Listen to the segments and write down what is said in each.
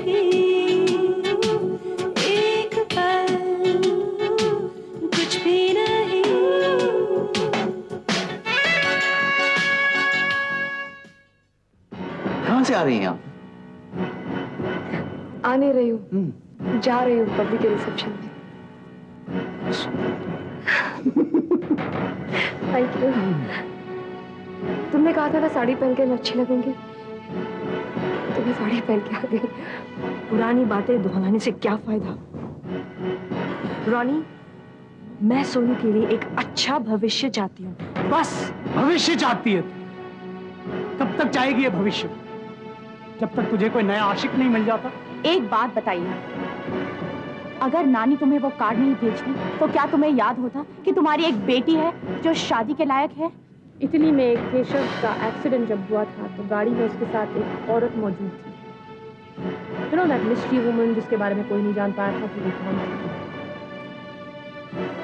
नहीं, एक पल कुछ भी नहीं। कहाँ से आ रही हैं आप? आ नहीं रही हूँ, जा रही हूँ पब्लिक के रिसेप्शन में। Thank you. तुमने कहा था ना साड़ी पहन के मैं अच्छी लगूंगी, तो मैं साड़ी पहन के आ गई। पुरानी बातें दोहराने से क्या फायदा? रॉनी, मैं सोनू के लिए एक अच्छा भविष्य चाहती हूँ, बस। भविष्य चाहती है? कब तक चाहेगी ये भविष्य? जब तक तुझे कोई नया आशिक नहीं मिल जाता। एक बात बताइए, अगर नानी तुम्हें वो कार्ड नहीं भेजती तो क्या तुम्हें याद होता कि तुम्हारी एक बेटी है जो शादी के लायक है? इटली में एक केशव का एक्सीडेंट जब हुआ था तो गाड़ी में उसके साथ एक औरत मौजूद थी। You know that mystery woman जिसके बारे में कोई नहीं जान पाया था कि वो कौन थी?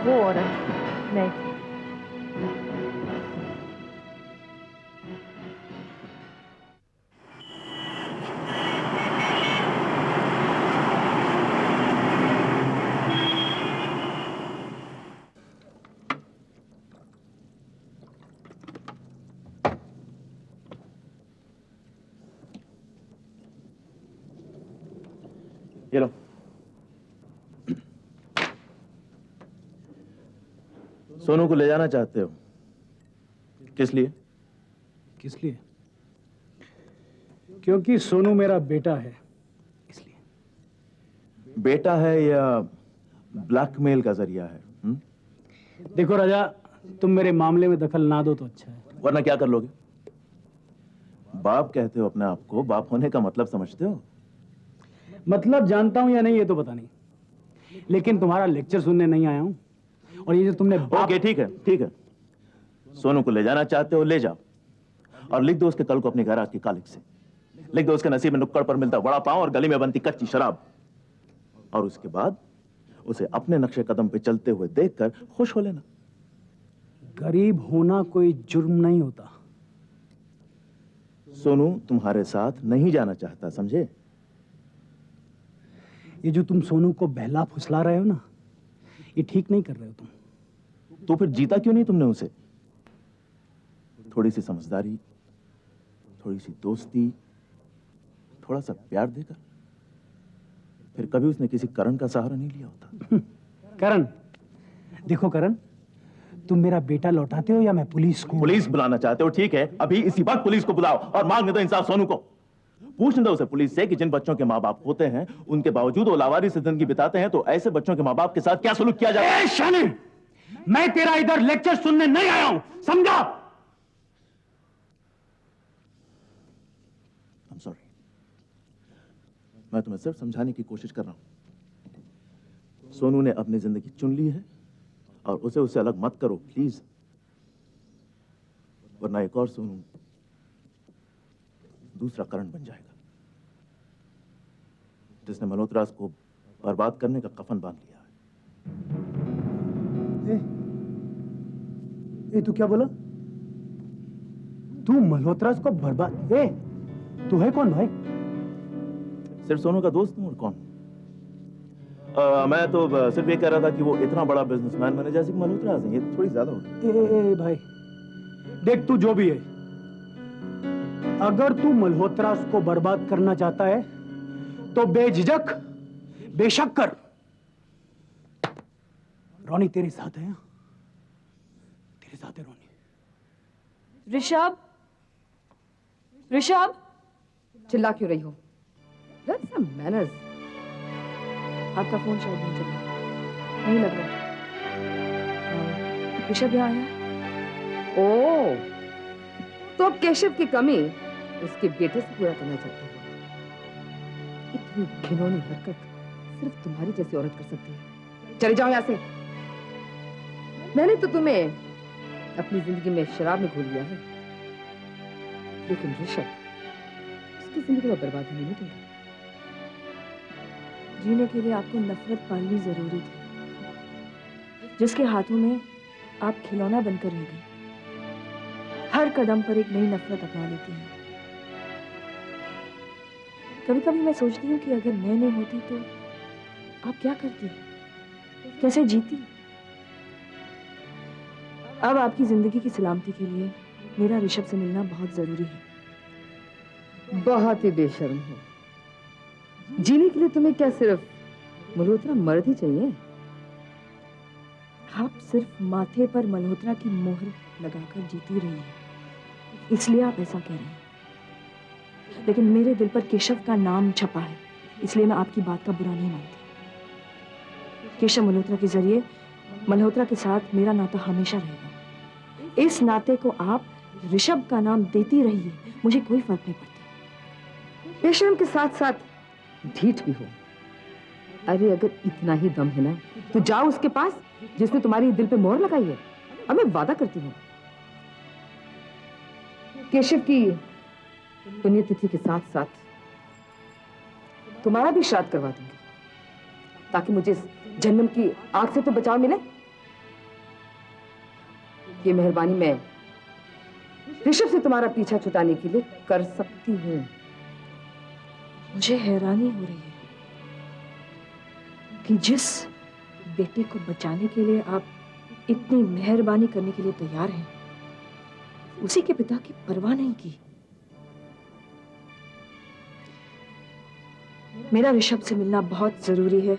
वो औरत मैं थी। ये लो। सोनू को ले जाना चाहते हो? किस लिए? किस लिए? क्योंकि सोनू मेरा बेटा है, इसलिए। बेटा है या ब्लैकमेल का जरिया है? देखो राजा, तुम मेरे मामले में दखल ना दो तो अच्छा है। वरना क्या कर लोगे? बाप कहते हो अपने आप को, बाप होने का मतलब समझते हो? मतलब जानता हूं या नहीं ये तो पता नहीं, लेकिन तुम्हारा लेक्चर सुनने नहीं आया हूं। और ये जो तुमने ओके, ठीक है, ठीक है। सोनू को ले जाना चाहते हो, ले जाओ। और लिख दो उसके कल को अपने घर आके कालिक से। लिख दो उसके नसीब में नुक्कड़ पर मिलता वड़ा पाव और गली में बनती कच्ची शराब। और उसके बाद उसे अपने नक्शे कदम पे चलते हुए देखकर खुश हो लेना। गरीब होना कोई जुर्म नहीं होता। सोनू तुम्हारे साथ नहीं जाना चाहता, समझे? ये जो तुम सोनू को बहला फुसला रहे हो ना, ये ठीक नहीं कर रहे हो तुम। तो फिर जीता क्यों नहीं तुमने उसे? थोड़ी सी समझदारी, थोड़ी सी दोस्ती, थोड़ा सा प्यार देकर। फिर कभी उसने किसी करण का सहारा नहीं लिया होता। करण, देखो करण, तुम मेरा बेटा लौटाते हो या मैं पुलिस को? पुलिस बुलाना चाहते हो? ठीक है, अभी इसी वक्त पुलिस को बुलाओ और मांगने दो इंसाफ सोनू को। पूछने दो उसे पुलिस से कि जिन बच्चों के माँ बाप होते हैं उनके बावजूद वो लावारिस जिंदगी बिताते हैं, तो ऐसे बच्चों के माँ बाप के साथ क्या सलूक किया जाता है? शानी, मैं तेरा इधर लेक्चर सुनने नहीं आया हूं, समझा? I'm sorry. मैं तुम्हें सिर्फ समझाने की कोशिश कर रहा हूं। सोनू ने अपनी जिंदगी चुन ली है और उसे उससे अलग मत करो प्लीज, वरना एक और सोनू दूसरा करण बन जाएगा, जिसने मल्होत्रा को बर्बाद करने का कफन बांध लिया है। तू क्या बोला? तू मल्होत्रा को बर्बाद? तू है कौन भाई? सिर्फ सोनू का दोस्त हूं और कौन? मैं तो सिर्फ ये कह रहा था कि वो इतना बड़ा बिजनेसमैन बने जैसे कि मल्होत्रा हैं, ये थोड़ी ज्यादा होगी। भाई देख, तू जो भी है, अगर तू मल्होत्रा को बर्बाद करना चाहता है तो बेझिझक बेशक कर। रोनी तेरे साथ है, तेरे साथ है रोनी। ऋषभ, ऋषभ, चिल्ला क्यों रही हो? That's some manners. आपका फोन शायद नहीं चल रहा, नहीं लग रहा। ऋषभ यहाँ आया? ओह, तो अब केशव की कमी उसके बेटे से पूरा करना चाहते हैं। इतनी घिनौनी हरकत सिर्फ तुम्हारी जैसी औरत कर सकती है। चले जाओ यहाँ से। मैंने तो तुम्हें अपनी जिंदगी में शराब में घोल लिया है, लेकिन ऋषभ उसकी जिंदगी में बर्बादी नहीं दूंगा। जीने के लिए आपको नफरत पालनी जरूरी थी, जिसके हाथों में आप खिलौना बनकर रह गए। हर कदम पर एक नई नफरत अपना लेती हैं। कभी कभी मैं सोचती हूँ कि अगर मैं नहीं होती तो आप क्या करती, कैसे जीती। अब आपकी जिंदगी की सलामती के लिए मेरा ऋषभ से मिलना बहुत जरूरी है। बहुत ही बेशर्म हो। जीने के लिए तुम्हें क्या सिर्फ मल्होत्रा मर्द ही चाहिए? आप सिर्फ माथे पर मल्होत्रा की मोहर लगाकर जीती रही है, इसलिए आप ऐसा कह रहे हैं। लेकिन मेरे दिल पर केशव का नाम छपा है, इसलिए मैं आपकी बात का बुरा नहीं मानती। केशव मल्होत्रा के जरिए मल्होत्रा के साथ मेरा नाता हमेशा रहेगा। इस नाते को आप ऋषभ का नाम देती रहिए, मुझे कोई फर्क नहीं पड़ता। बेशर्म के साथ साथ ढीठ भी हो। अरे अगर इतना ही दम है ना तो जाओ उसके पास जिसने तुम्हारी दिल पे मोहर लगाई है। अब मैं वादा करती हूँ केशव की पुण्यतिथि के साथ साथ तुम्हारा भी श्राद्ध करवा दूंगी, ताकि मुझे इस जन्म की आग से तो बचाव मिले। ये मेहरबानी मैं ऋषभ से तुम्हारा पीछा छुटाने के लिए कर सकती हूँ। मुझे हैरानी हो रही है कि जिस बेटे को बचाने के लिए आप इतनी मेहरबानी करने के लिए तैयार हैं, उसी के पिता की परवाह नहीं की। मेरा ऋषभ से मिलना बहुत जरूरी है।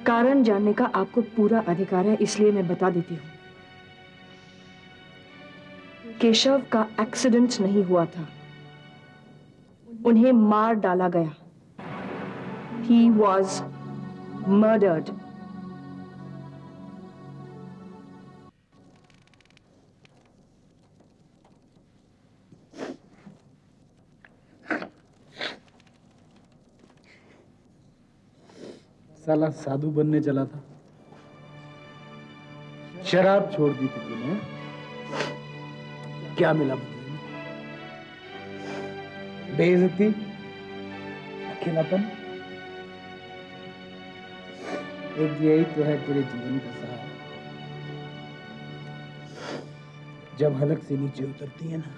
कारण जानने का आपको पूरा अधिकार है, इसलिए मैं बता देती हूँ। केशव का एक्सीडेंट नहीं हुआ था, उन्हें मार डाला गया। He was murdered. साला साधु बनने चला था, शराब छोड़ दी थी तूने, क्या मिला बदले में? बेइज्जती, अकेलापन। एक यही तो है तेरे जीवन का सहारा। जब हलक से नीचे उतरती है ना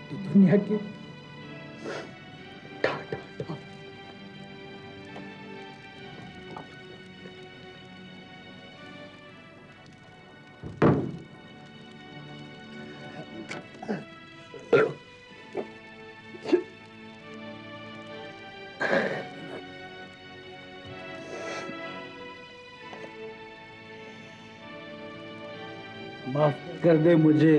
तो दुनिया के माफ कर दे मुझे,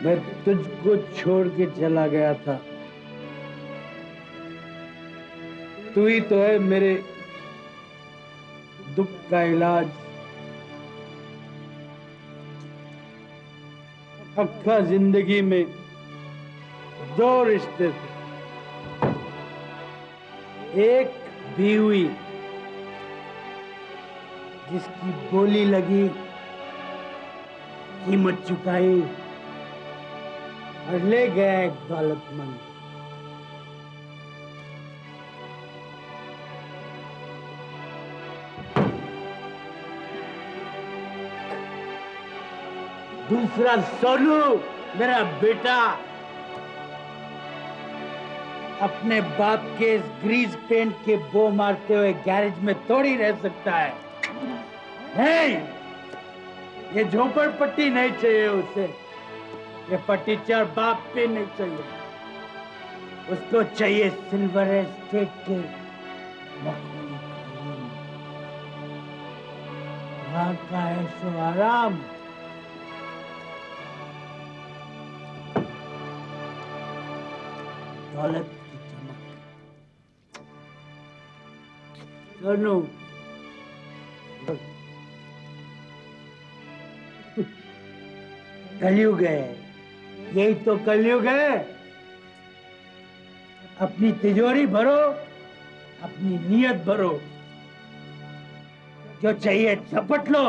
मैं तुझको छोड़ के चला गया था। तू ही तो है मेरे दुख का इलाज। अक्खा जिंदगी में दो रिश्ते थे, एक भी हुई जिसकी बोली लगी, कीमत चुकाई और ले गया एक दौलतमंद। दूसरा सोनू, मेरा बेटा, अपने बाप के इस ग्रीस पेंट के बो मारते हुए गैरेज में थोड़ी रह सकता है। नहीं, ये झोपड़पट्टी नहीं चाहिए उसे, ये फटीचर बाप भी नहीं चाहिए। उसको चाहिए सिल्वर एस्टेट के मखमली खलील, वहां का ऐशो आराम, दौलत की चमक। सोनू, कलयुग है, यही तो कलयुग है। अपनी तिजोरी भरो, अपनी नीयत भरो, जो चाहिए झपट लो,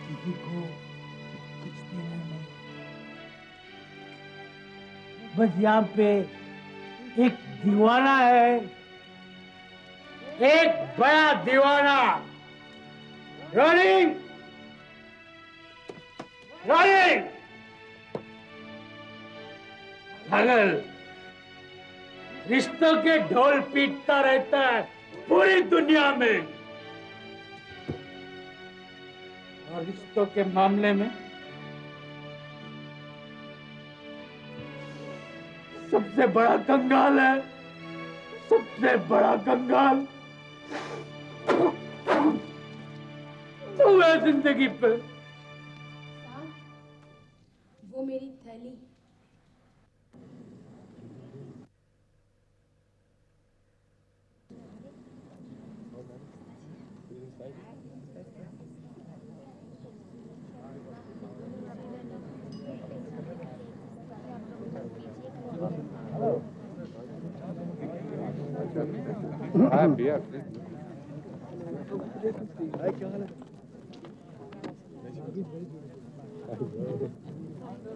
किसी को कुछ देना नहीं। बस यहाँ पे एक दीवाना है, एक बड़ा दीवाना। Rolling, rolling. पागल, रिश्तों के ढोल पीटता रहता है पूरी दुनिया में, और रिश्तों के मामले में सबसे बड़ा कंगाल है, सबसे बड़ा कंगाल तू है जिंदगी पे। वो मेरी थैली।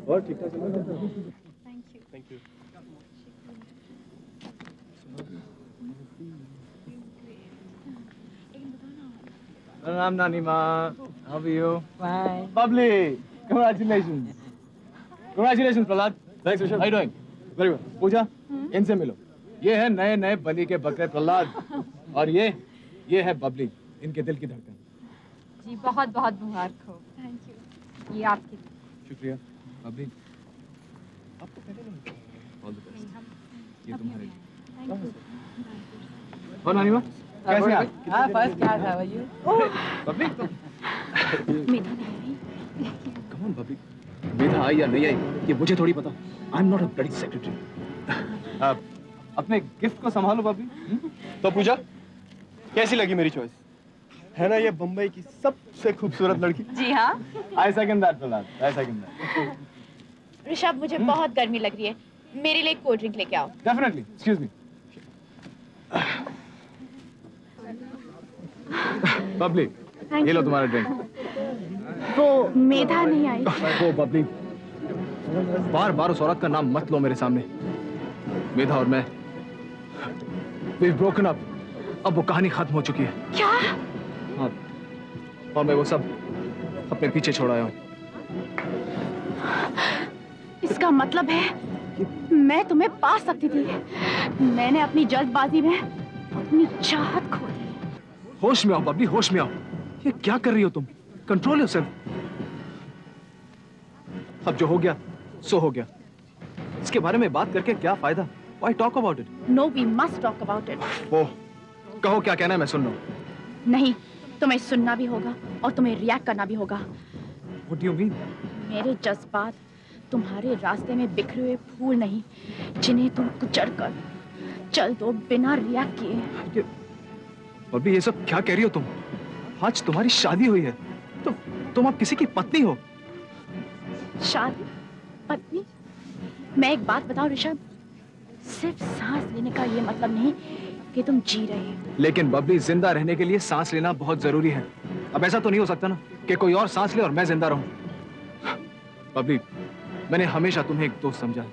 और ठीक ठाक चल रहा है। Thank you. Salam Nanima, how are you? Fine. Lovely. Congratulations. Congratulations Prahlad. Thanks Rishabh. How are you doing? Very well. पूजा, इनसे मिलो। ये है नए नए बलि के बकरे प्रहलाद, और ये है बबली, इनके दिल की धड़कन। जी बहुत बहुत मुबारक हो। Thank you. ये आपके लिए। शुक्रिया। बबली, आपको पहले नहीं ऑल द बेस्ट। ये तुम्हारे लिए। और नानीमा, कैसे आप? हाँ first class, how are you? Babli तो मेधा नहीं आई। कम ऑन बबली, मेधा आई या नहीं आई ये मुझे थोड़ी पता। I am not a bloody secretary. अपने गिफ्ट को संभालो बबली। तो पूजा, कैसी लगी मेरी चॉइस? है ना ये बम्बई की सबसे खूबसूरत लड़की? जी हाँ। I second that Prahlad, I second that. Rishabh, मुझे बहुत गर्मी लग रही है, मेरे लिए कोल्ड ड्रिंक लेके आओ। Definitely, excuse me. बबली, ये लो तुम्हारा ड्रिंक। वो मेधा नहीं आई। वो बबली, बार बार उस औरत का नाम मत लो मेरे सामने। मेधा और मैं, we've broken up। अब वो कहानी खत्म हो चुकी है। क्या? हाँ, और मैं वो सब अपने पीछे छोड़ आया हूँ। इसका मतलब है मैं तुम्हें पा सकती थी, मैंने अपनी जल्दबाजी में अपनी चाहत खो दी। होश में आओ बबली, होश में आओ। ये क्या कर रही हो तुम? Control yourself. अब जो हो गया सो हो गया, इसके बारे में बात करके क्या फायदा? Why talk about it? No, we must talk about it. वो कहो, क्या कहना है, मैं सुन रहा हूँ। नहीं, तुम्हें सुनना भी होगा और तुम्हें रिएक्ट करना भी होगा। What do you mean? मेरे जज्बात तुम्हारे रास्ते में बिखरे हुए फूल नहीं, जिन्हें तुम कुचल कर चल दो बिना रिएक्ट किए। बबली, ये सब क्या कह रही हो तुम? आज तुम्हारी शादी हुई है, तो तुम अब किसी की पत्नी हो। शादी? पत्नी? मैं एक बात बताऊं ऋषभ, सिर्फ सांस लेने का ये मतलब नहीं कि तुम जी रहे हो। लेकिन बबली, जिंदा रहने के लिए सांस लेना बहुत जरूरी है। अब ऐसा तो नहीं हो सकता ना कि कोई और सांस ले और मैं जिंदा रहूं। बबली, मैंने हमेशा तुम्हें एक दोस्त समझा,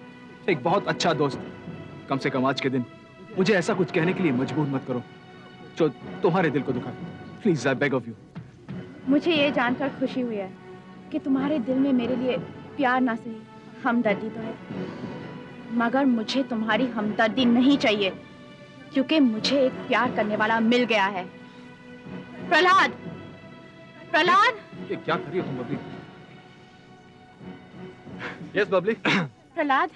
एक बहुत अच्छा दोस्त। कम से कम आज के दिन मुझे ऐसा कुछ कहने के लिए मजबूर मत करो जो तुम्हारे दिल को दुखाए। Please, I beg of you. मुझे ये जानकर खुशी हुई है कि तुम्हारे दिल में मेरे लिए प्यार ना सही हमदर्दी तो है, मगर मुझे तुम्हारी हमदर्दी नहीं चाहिए, क्योंकि मुझे एक प्यार करने वाला मिल गया है। प्रहलाद! प्रहलाद! ये क्या कर रही हो तुम Babli? Yes Babli. Prahlad,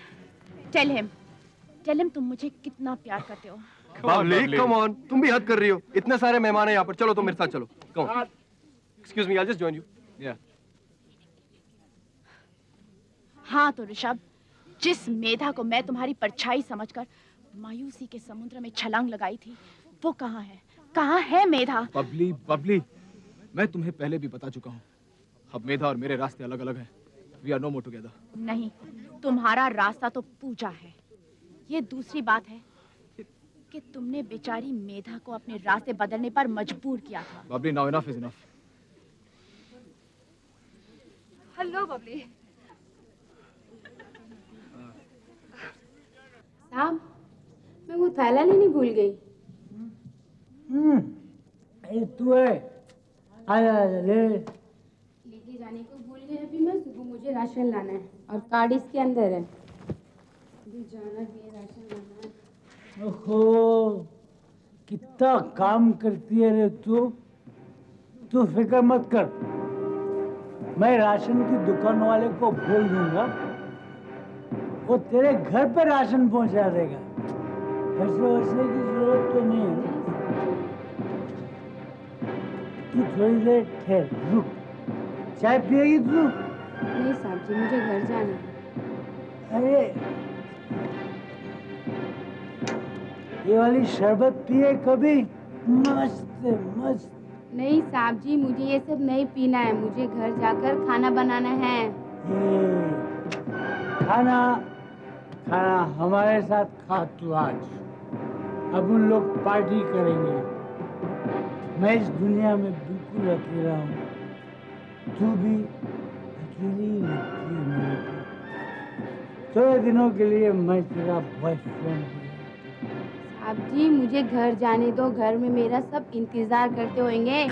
tell him तुम मुझे कितना प्यार करते हो। बबली, कम ऑन, तुम भी हद कर रही हो। इतने सारे मेहमान हैं यहाँ पर, चलो तुम मेरे साथ चलो। Come on. Excuse me, I just join you. या हाँ तो ऋषभ, जिस मेधा को मैं तुम्हारी परछाई समझकर मायूसी के समुद्र में छलांग लगाई थी, वो कहाँ है? कहाँ है मेधा? बबली, बबली, मैं तुम्हें पहले भी बता चुका हूँ, अब मेधा और मेरे रास्ते अलग अलग हैं। We are no more together। नहीं, तुम्हारा रास्ता तो पूजा है। ये दूसरी बात है कि तुमने बेचारी मेधा को अपने रास्ते बदलने पर मजबूर किया था। Babli, now enough is enough। Hello Babli. साहब, मैं वो थैला लेनी भूल गई। तू है? ले। लेके जाने को भूल गए अभी मैं। सुबह मुझे राशन लाना है और कार्ड इसके अंदर है। मुझे जाना भी है, राशन लाना है। ओहो, कितना काम करती है रे तू। तू फिक्र मत कर, मैं राशन की दुकान वाले को बोल दूंगा, वो तेरे घर पे राशन पहुंचा देगा। पैसे वैसे की जरूरत तो नहीं है। तू थोड़ी देर ठहर, रुक। चाय पिएगी तू? नहीं साहब जी, मुझे घर जाना है। अरे ये वाली शरबत पिए कभी, मस्त है, मस्त। नहीं साहब जी, मुझे ये सब नहीं पीना है, मुझे घर जाकर खाना बनाना है। ये खाना खाना हमारे साथ खा तू आज। अब उन लोग पार्टी करेंगे। मैं इस दुनिया में बिल्कुल अकेला हूँ, तू भी अकेली ही लगती है मेरे को। थोड़े दिनों के लिए मैं तेरा बॉयफ्रेंड हूँ। साहब जी, मुझे घर जाने दो, घर में मेरा सब इंतजार करते होंगे।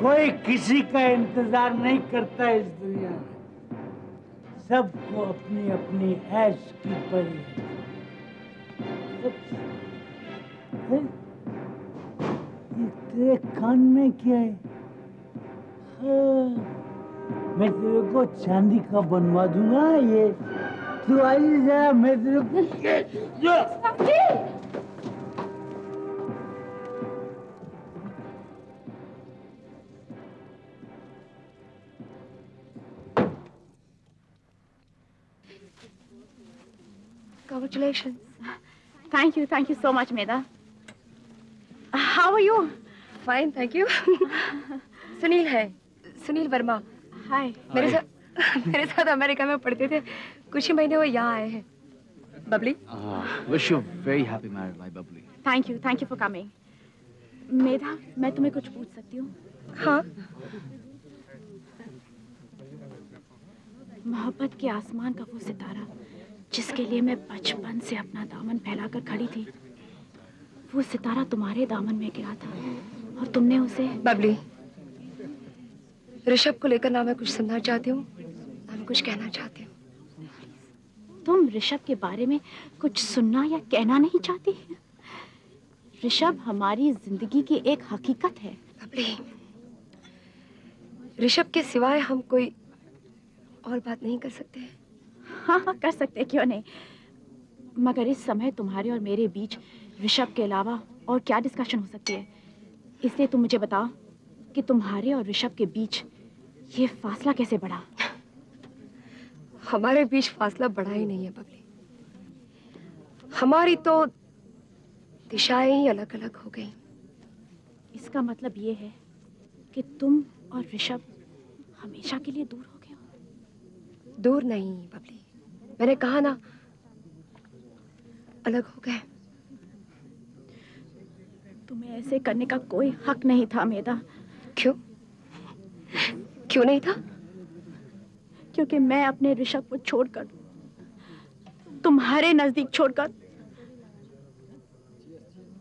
कोई किसी का इंतजार नहीं करता इस दुनिया में। सबको अपनी अपनी ऐश की पड़ी है। ये तेरे कान में क्या है? हाँ, मैं तेरे को चांदी का बनवा दूंगा। ये तू आई जरा, मैं तेरे को Congratulations. Thank you so much, Meda. How are you? Fine, thank you. Sunil है, सुनील वर्मा। Hi. मेरे साथ अमेरिका में पढ़ते थे, कुछ ही महीने वो यहाँ आए हैं। Babli, Wish you very happy married life, bubbly. Thank you for coming. मेधा, मैं तुम्हें कुछ पूछ सकती हूँ? हाँ। मोहब्बत के आसमान का वो सितारा जिसके लिए मैं बचपन से अपना दामन फैलाकर खड़ी थी, वो सितारा तुम्हारे दामन में गिरा था और तुमने उसे। बबली, ऋषभ को लेकर ना मैं कुछ सुनना चाहती हूँ, ना मैं कुछ कहना चाहती हूँ। तुम ऋषभ के बारे में कुछ सुनना या कहना नहीं चाहती? ऋषभ हमारी जिंदगी की एक हकीकत है। बबली, ऋषभ के सिवाय हम कोई और बात नहीं कर सकते? हाँ, कर सकते, क्यों नहीं। मगर इस समय तुम्हारे और मेरे बीच ऋषभ के अलावा और क्या डिस्कशन हो सकती है? इसलिए तुम मुझे बताओ कि तुम्हारे और ऋषभ के बीच ये फासला कैसे बढ़ा? हमारे बीच फासला बढ़ा ही नहीं है बबली, हमारी तो दिशाएं ही अलग अलग हो गई। इसका मतलब ये है कि तुम और ऋषभ हमेशा के लिए दूर हो गए हो? दूर नहीं बबली, मैंने कहा ना, अलग हो गए। तुम्हें ऐसे करने का कोई हक नहीं था मेधा। क्यों? क्यों नहीं था? क्योंकि मैं अपने ऋषभ को छोड़कर, तुम्हारे नजदीक छोड़कर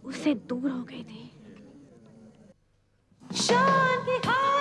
उससे दूर हो गई थी। शान की हार